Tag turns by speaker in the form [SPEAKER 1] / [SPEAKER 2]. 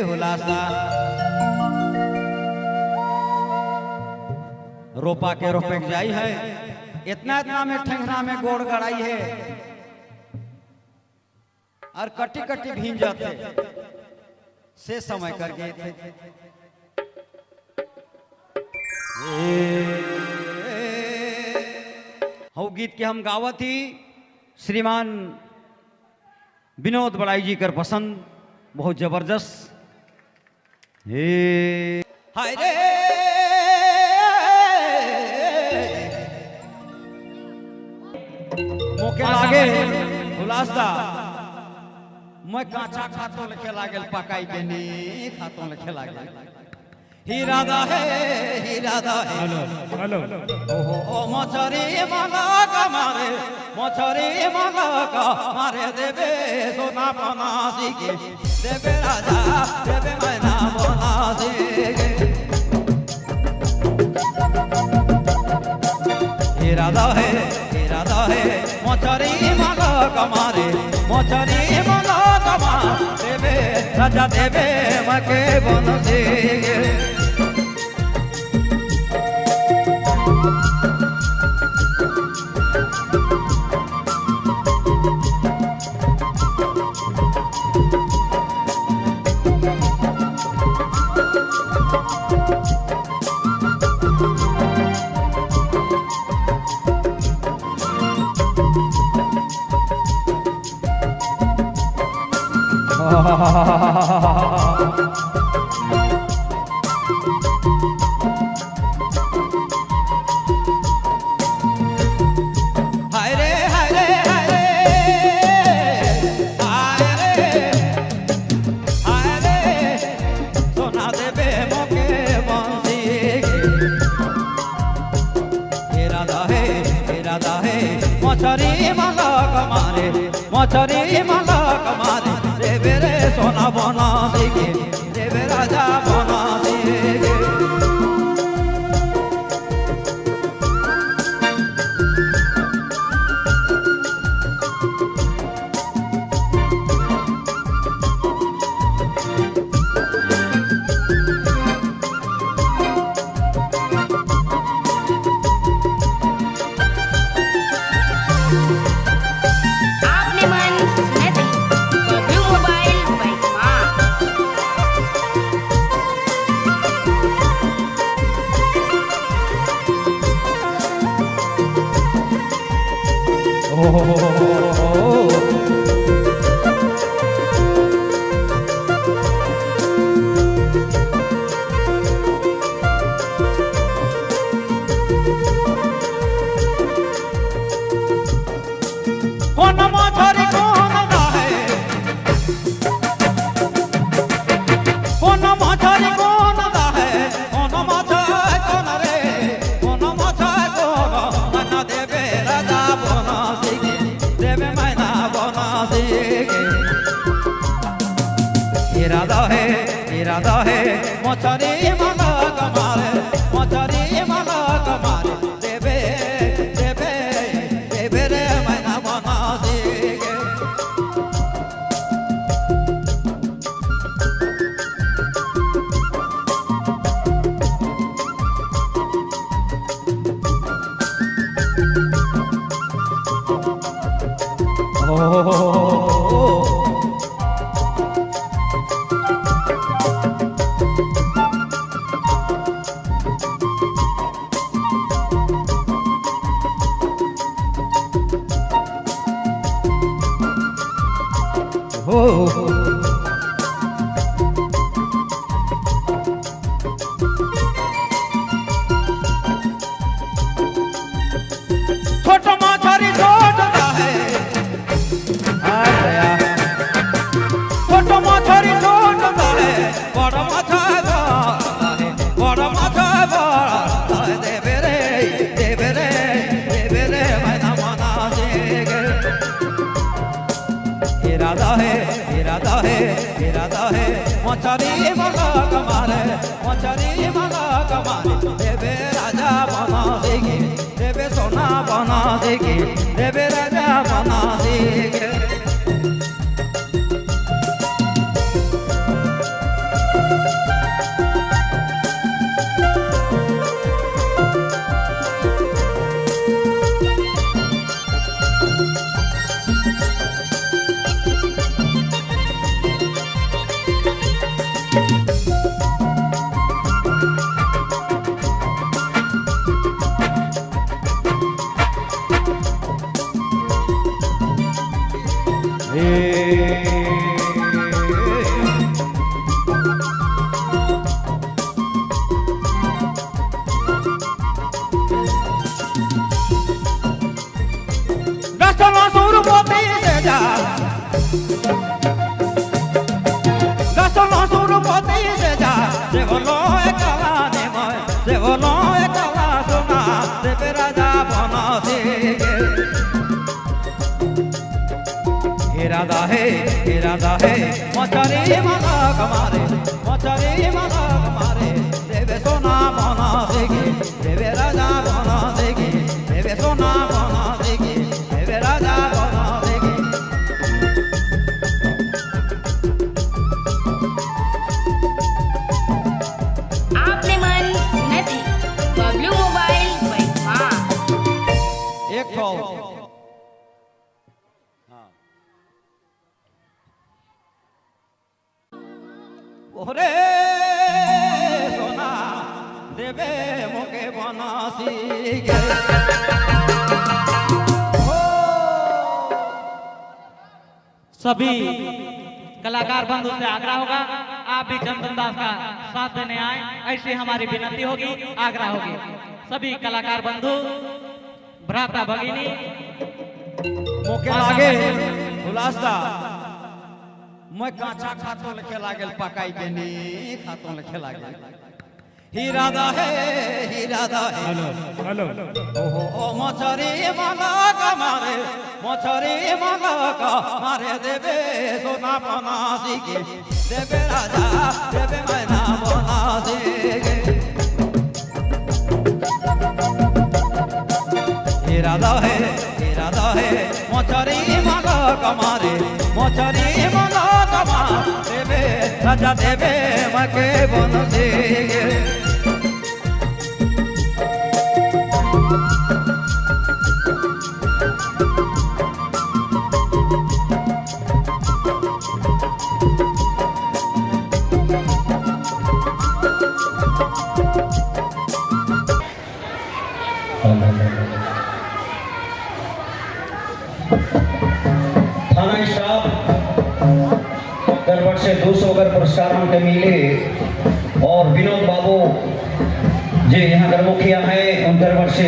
[SPEAKER 1] हुलासा रोपा के रोपे जाई है इतना इतना में ठंगना में गोड़ गड़ाई है और कटी कटी भींज जाते से समय कर गए थे हो गीत के हम गावत ही श्रीमान विनोद बड़ाई जी कर पसंद बहुत जबरदस्त हे हाय रे मोके लागे हुलासदा मैं कांचा खातो लिखे लागल पकाई के नी खातो लिखे लागल हीरा दा है
[SPEAKER 2] हेलो
[SPEAKER 1] ओ मछरी माला का मारे देवे सोना बनासी के देवे राजा देवे मैना बनासी के हीरा दा है मछरी माला का मारे देवे राजा देवे मके बनसी के सोना देवे मोके बंसी इरादा है मछरी माला कमारे देवे रे सोना बना देगे देवे राजा बना देगे कौन मछरी कौन दा है कौन मछरी कौन दा है कौन मछरी कौन रे कौन मछरी कौन मना देवे राजा बना सीगे देवे मैना बना सीगे इरादा है मछरी माला कमारे देवे देवे देवे रे मैना बना सीगे छोट मछरी छोट दा है छोट मछरी छोट दा है बड़ मछरी देवे रे मैना मना देगे इरादा है मछरी माला कमारे देवे राजा बना देगे देवे सोना बना देगे देवे राजा बना देगे গাছলো সুরপতি যে যা সে হলো একলা নিময় সে হলো একলা সোনা দেবে রাজা বনসি রাধা হে মচারি মালক মারে দেবে সোনা মনা দেখি দেবে রাজা মনা দেখি দেবে সোনা মনা দেখি দেবে রাজা মনা দেখি
[SPEAKER 2] आपने मन नहीं बबलू मोबाइल बैठा
[SPEAKER 1] एक ठो ओरे सोना देवे मोके बनासी गे
[SPEAKER 3] सभी कलाकार बंधु से आग्रह होगा आप भी चंदन दास का साथ देने आए ऐसी हमारी विनती होगी आग्रह होगी सभी कलाकार बंधु भ्राता भगिनी
[SPEAKER 1] मोके लागे उलासदा मैं काचा खातो लिखे लागल पकाई के नी खातो लिखे लागल हीरा दा है
[SPEAKER 4] हेलो
[SPEAKER 1] ओ मछरी मालक मारे देवे सोना बनासी के देवे राजा देवे मैना बनासी के हीरा दा है मछरी मालक मारे देवे राजा देवे मके बनसी गे
[SPEAKER 5] थाना स्टाफ दर वर्ष 200 अगर पुरस्कार हमके मिले और विनोद बाबू जी यहाँ कर मुखिया है उन दर वर्ष